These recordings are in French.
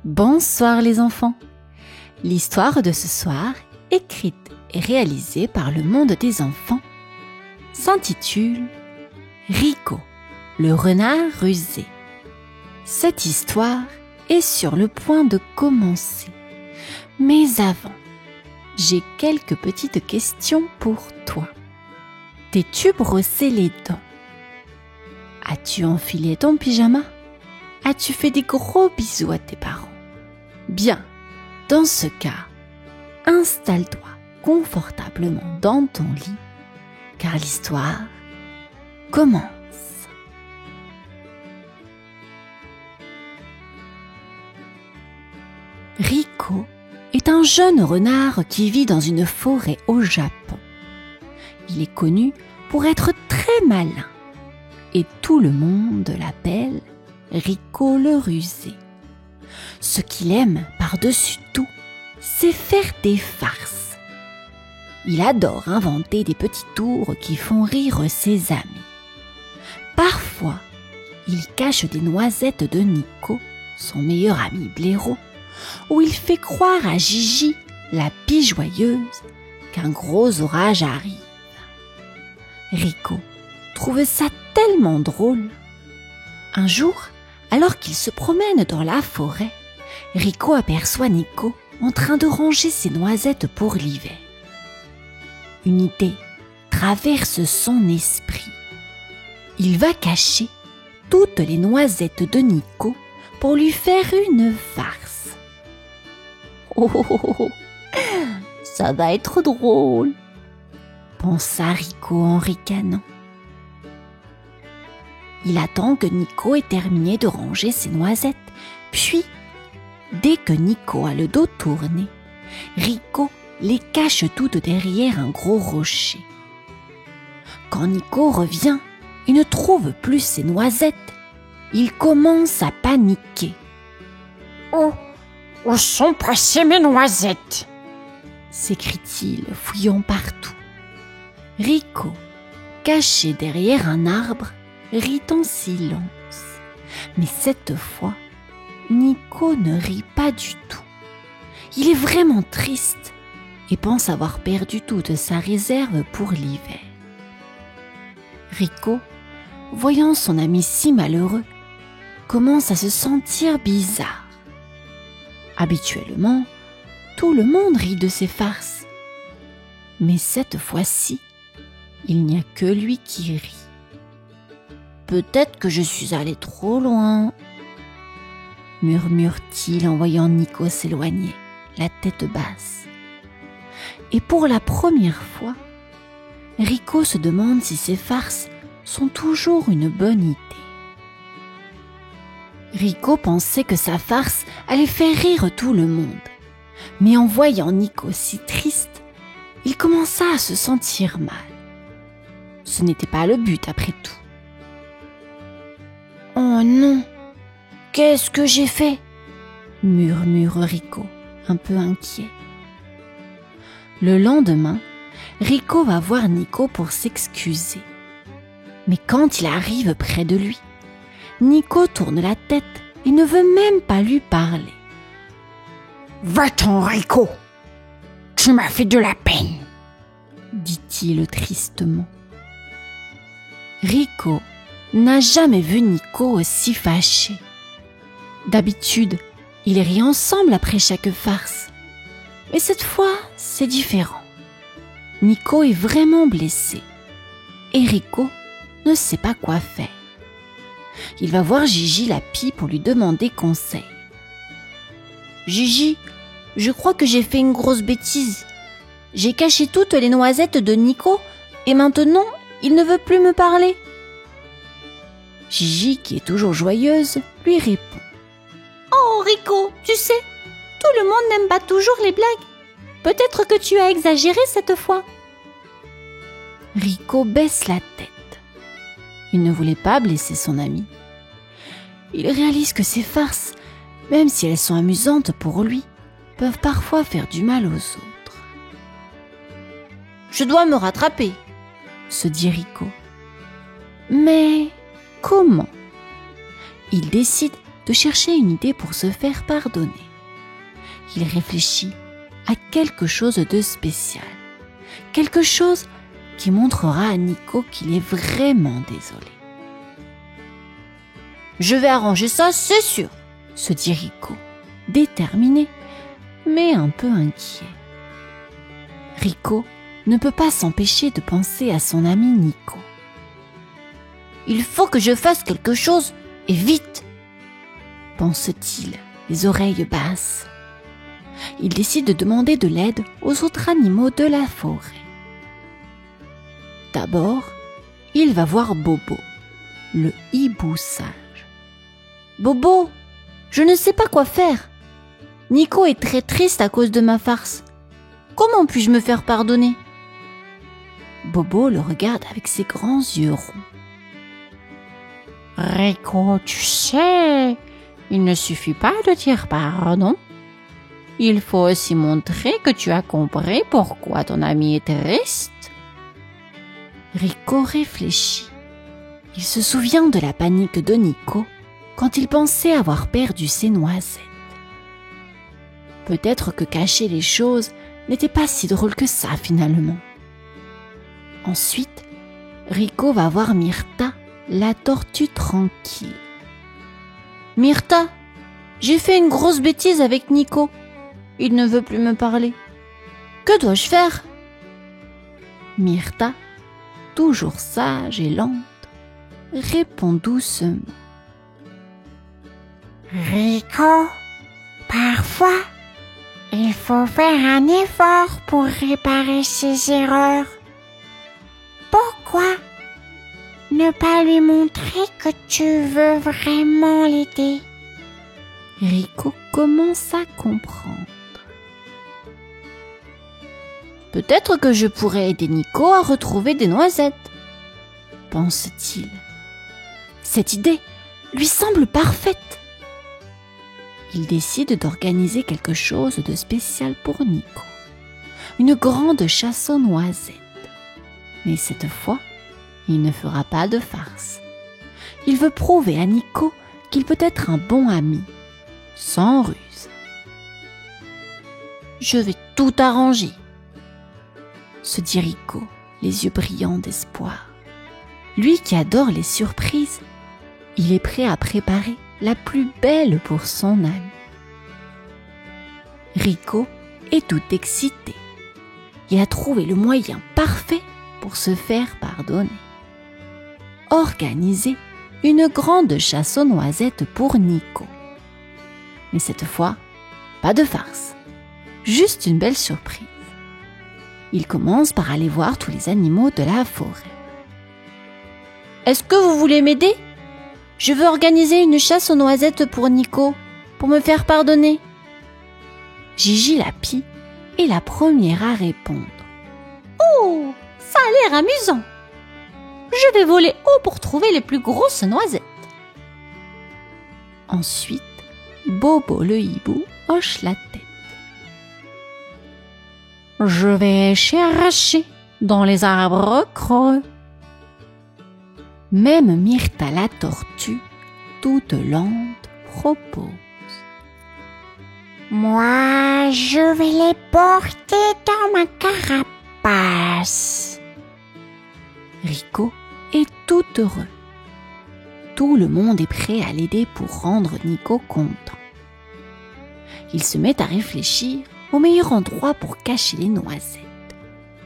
Bonsoir les enfants. L'histoire de ce soir, écrite et réalisée par le monde des enfants, s'intitule Rico, le renard rusé. Cette histoire est sur le point de commencer. Mais avant, j'ai quelques petites questions pour toi. T'es-tu brossé les dents? As-tu enfilé ton pyjama? As-tu fait des gros bisous à tes parents? Bien, dans ce cas, installe-toi confortablement dans ton lit, car l'histoire commence. Rico est un jeune renard qui vit dans une forêt au Japon. Il est connu pour être très malin et tout le monde l'appelle Rico le rusé. Ce qu'il aime par-dessus tout, c'est faire des farces. Il adore inventer des petits tours qui font rire ses amis. Parfois, il cache des noisettes de Nico, son meilleur ami blaireau, où il fait croire à Gigi, la pie joyeuse, qu'un gros orage arrive. Rico trouve ça tellement drôle. Un jour, alors qu'il se promène dans la forêt, Rico aperçoit Nico en train de ranger ses noisettes pour l'hiver. Une idée traverse son esprit. Il va cacher toutes les noisettes de Nico pour lui faire une farce. Oh, oh, oh, oh, ça va être drôle, pensa Rico en ricanant. Il attend que Nico ait terminé de ranger ses noisettes, puis, dès que Nico a le dos tourné, Rico les cache toutes derrière un gros rocher. Quand Nico revient et ne trouve plus ses noisettes, il commence à paniquer. « Oh, où sont passées mes noisettes ?» s'écrie-t-il, fouillant partout. Rico, caché derrière un arbre, rit en silence. Mais cette fois, Nico ne rit pas du tout. Il est vraiment triste et pense avoir perdu toute sa réserve pour l'hiver. Rico, voyant son ami si malheureux, commence à se sentir bizarre. Habituellement, tout le monde rit de ses farces. Mais cette fois-ci, il n'y a que lui qui rit. Peut-être que je suis allé trop loin, murmure-t-il en voyant Nico s'éloigner, la tête basse. Et pour la première fois, Rico se demande si ces farces sont toujours une bonne idée. Rico pensait que sa farce allait faire rire tout le monde. Mais en voyant Nico si triste, il commença à se sentir mal. Ce n'était pas le but après tout. « Oh non, qu'est-ce que j'ai fait ?» murmure Rico, un peu inquiet. Le lendemain, Rico va voir Nico pour s'excuser. Mais quand il arrive près de lui, Nico tourne la tête et ne veut même pas lui parler. « Va-t'en, Rico, tu m'as fait de la peine !» dit-il tristement. Rico n'a jamais vu Nico aussi fâché. D'habitude, ils rient ensemble après chaque farce. Mais cette fois, c'est différent. Nico est vraiment blessé. Et Rico ne sait pas quoi faire. Il va voir Gigi la pie pour lui demander conseil. « Gigi, je crois que j'ai fait une grosse bêtise. J'ai caché toutes les noisettes de Nico et maintenant, il ne veut plus me parler. » Gigi, qui est toujours joyeuse, lui répond. « Oh Rico, tu sais, tout le monde n'aime pas toujours les blagues. Peut-être que tu as exagéré cette fois. » Rico baisse la tête. Il ne voulait pas blesser son ami. Il réalise que ces farces, même si elles sont amusantes pour lui, peuvent parfois faire du mal aux autres. « Je dois me rattraper, » se dit Rico. Mais comment? Il décide de chercher une idée pour se faire pardonner. Il réfléchit à quelque chose de spécial, quelque chose qui montrera à Nico qu'il est vraiment désolé. « Je vais arranger ça, c'est sûr !» se dit Rico, déterminé, mais un peu inquiet. Rico ne peut pas s'empêcher de penser à son ami Nico. « Il faut que je fasse quelque chose, et vite !» pense-t-il, les oreilles basses. Il décide de demander de l'aide aux autres animaux de la forêt. D'abord, il va voir Bobo, le hibou sage. « Bobo, je ne sais pas quoi faire. Nico est très triste à cause de ma farce. Comment puis-je me faire pardonner ?» Bobo le regarde avec ses grands yeux ronds. « Rico, tu sais, il ne suffit pas de dire pardon. Il faut aussi montrer que tu as compris pourquoi ton ami est triste. » Rico réfléchit. Il se souvient de la panique de Nico quand il pensait avoir perdu ses noisettes. Peut-être que cacher les choses n'était pas si drôle que ça finalement. Ensuite, Rico va voir Myrta, la tortue tranquille. « Myrta, j'ai fait une grosse bêtise avec Nico. Il ne veut plus me parler. Que dois-je faire ?» Myrta, toujours sage et lente, répond doucement. « Rico, parfois, il faut faire un effort pour réparer ses erreurs. Pourquoi ne pas lui montrer que tu veux vraiment l'aider ?» Rico commence à comprendre. « Peut-être que je pourrais aider Nico à retrouver des noisettes, pense-t-il. Cette idée lui semble parfaite. Il décide d'organiser quelque chose de spécial pour Nico. Une grande chasse aux noisettes. Mais cette fois, il ne fera pas de farce. Il veut prouver à Nico qu'il peut être un bon ami, sans ruse. « Je vais tout arranger !» se dit Rico, les yeux brillants d'espoir. Lui qui adore les surprises, il est prêt à préparer la plus belle pour son ami. Rico est tout excité. Il a trouvé le moyen parfait pour se faire pardonner. Organiser une grande chasse aux noisettes pour Nico. Mais cette fois, pas de farce, juste une belle surprise. Il commence par aller voir tous les animaux de la forêt. « Est-ce que vous voulez m'aider ? Je veux organiser une chasse aux noisettes pour Nico, pour me faire pardonner. » Gigi la pie est la première à répondre. « Oh, ça a l'air amusant. Je vais voler haut pour trouver les plus grosses noisettes. » Ensuite, Bobo le hibou hoche la tête. « Je vais chercher dans les arbres creux. » Même Myrta la tortue, toute lente, propose. « Moi, je vais les porter dans ma carapace. » Rico est tout heureux. Tout le monde est prêt à l'aider pour rendre Nico content. Il se met à réfléchir au meilleur endroit pour cacher les noisettes.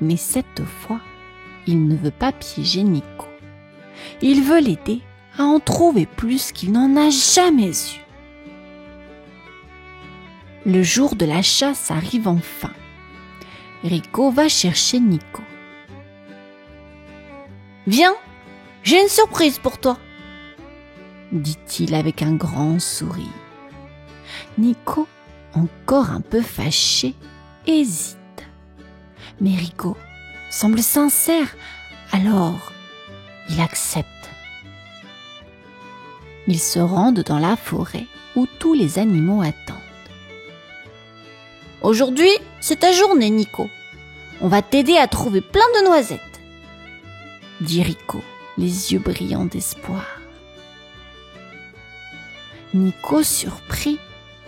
Mais cette fois, il ne veut pas piéger Nico. Il veut l'aider à en trouver plus qu'il n'en a jamais eu. Le jour de la chasse arrive enfin. Rico va chercher Nico. « Viens, j'ai une surprise pour toi !» dit-il avec un grand sourire. Nico, encore un peu fâché, hésite. Mais Rico semble sincère, alors il accepte. Ils se rendent dans la forêt où tous les animaux attendent. « Aujourd'hui, c'est ta journée, Nico. On va t'aider à trouver plein de noisettes, » dit Rico, les yeux brillants d'espoir. Nico, surpris,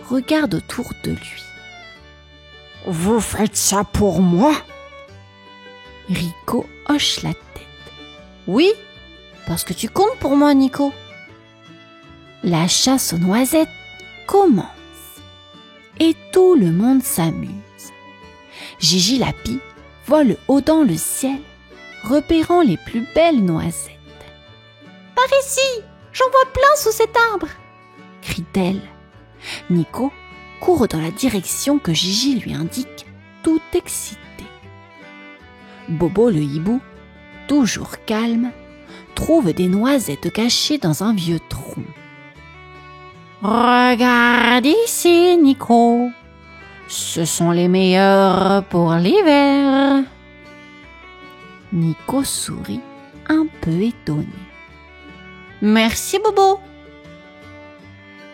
regarde autour de lui. « Vous faites ça pour moi ?» Rico hoche la tête. « Oui, parce que tu comptes pour moi, Nico. » La chasse aux noisettes commence et tout le monde s'amuse. Gigi Lapi vole haut dans le ciel, repérant les plus belles noisettes. « Par ici, j'en vois plein sous cet arbre !» crie-t-elle. Nico court dans la direction que Gigi lui indique, tout excité. Bobo le hibou, toujours calme, trouve des noisettes cachées dans un vieux tronc. « Regarde ici, Nico. Ce sont les meilleurs pour l'hiver. » Nico sourit, un peu étonné. « Merci, Bobo. »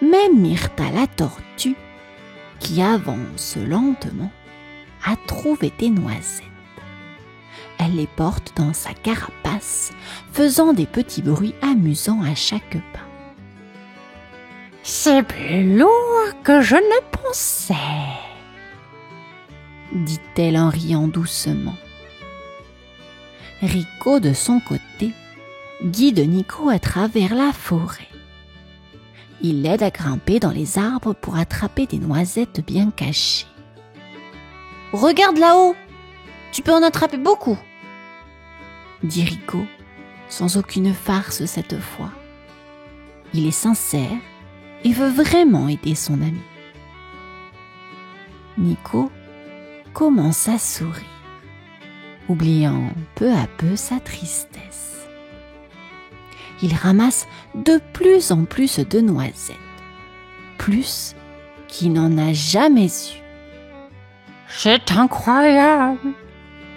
Même Myrta la tortue, qui avance lentement, a trouvé des noisettes. Elle les porte dans sa carapace, faisant des petits bruits amusants à chaque pas. « C'est plus lourd que je ne pensais, » dit-elle en riant doucement. Rico, de son côté, guide Nico à travers la forêt. Il l'aide à grimper dans les arbres pour attraper des noisettes bien cachées. « Regarde là-haut, tu peux en attraper beaucoup !» dit Rico, sans aucune farce cette fois. Il est sincère et veut vraiment aider son ami. Nico commence à sourire, oubliant peu à peu sa tristesse. Il ramasse de plus en plus de noisettes, plus qu'il n'en a jamais eu. « C'est incroyable !»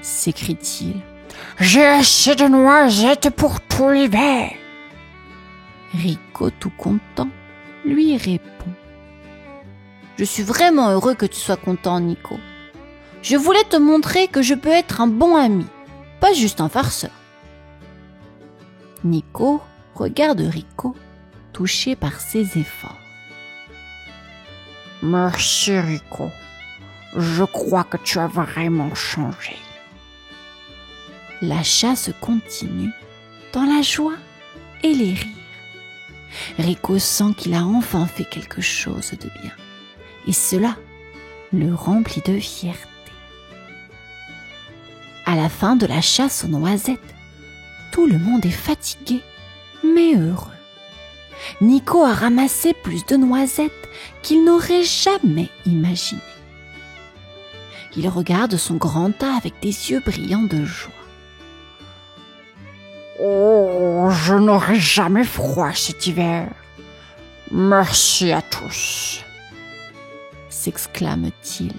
s'écrie-t-il. « J'ai assez de noisettes pour tout l'hiver !» Rico, tout content, lui répond. « Je suis vraiment heureux que tu sois content, Nico. Je voulais te montrer que je peux être un bon ami, pas juste un farceur. » Nico regarde Rico, touché par ses efforts. « Merci, Rico. Je crois que tu as vraiment changé. » La chasse continue dans la joie et les rires. Rico sent qu'il a enfin fait quelque chose de bien, et cela le remplit de fierté. À la fin de la chasse aux noisettes, tout le monde est fatigué, mais heureux. Nico a ramassé plus de noisettes qu'il n'aurait jamais imaginé. Il regarde son grand tas avec des yeux brillants de joie. « Oh, je n'aurai jamais froid cet hiver. Merci à tous !» s'exclame-t-il.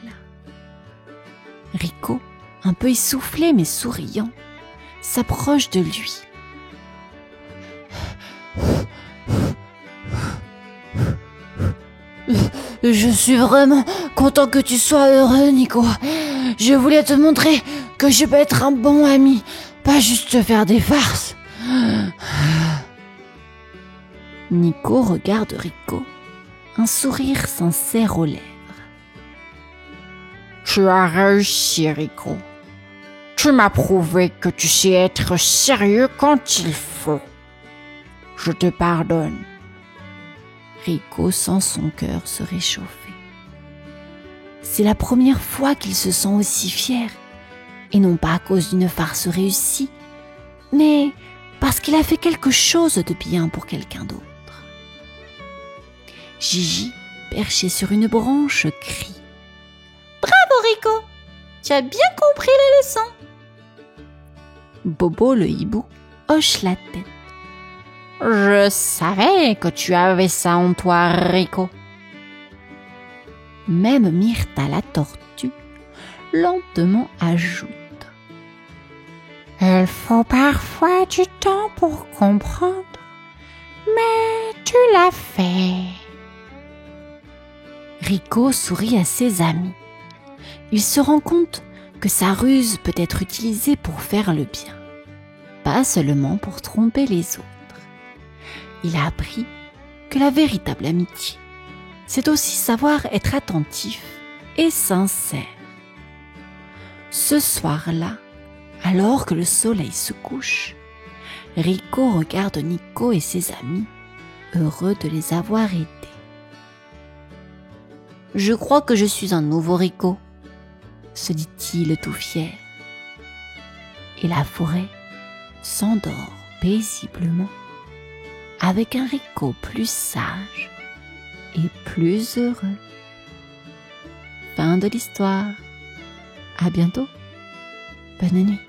Rico, un peu essoufflé mais souriant, s'approche de lui. « Je suis vraiment content que tu sois heureux, Nico. Je voulais te montrer que je peux être un bon ami, pas juste te faire des farces. » Nico regarde Rico, un sourire sincère aux lèvres. « Tu as réussi, Rico. Tu m'as prouvé que tu sais être sérieux quand il faut. Je te pardonne. » Rico sent son cœur se réchauffer. C'est la première fois qu'il se sent aussi fier, et non pas à cause d'une farce réussie, mais parce qu'il a fait quelque chose de bien pour quelqu'un d'autre. Gigi, perché sur une branche, crie. « Bravo Rico, tu as bien compris la leçon !» Bobo le hibou hoche la tête. « Je savais que tu avais ça en toi, Rico. » Même Myrta la tortue lentement ajoute. « Il faut parfois du temps pour comprendre, mais tu l'as fait. » Rico sourit à ses amis. Il se rend compte que sa ruse peut être utilisée pour faire le bien, pas seulement pour tromper les autres. Il a appris que la véritable amitié, c'est aussi savoir être attentif et sincère. Ce soir-là, alors que le soleil se couche, Rico regarde Nico et ses amis, heureux de les avoir aidés. « Je crois que je suis un nouveau Rico », se dit-il tout fier. Et la forêt s'endort paisiblement avec un Rico plus sage et plus heureux. Fin de l'histoire. À bientôt. Bonne nuit.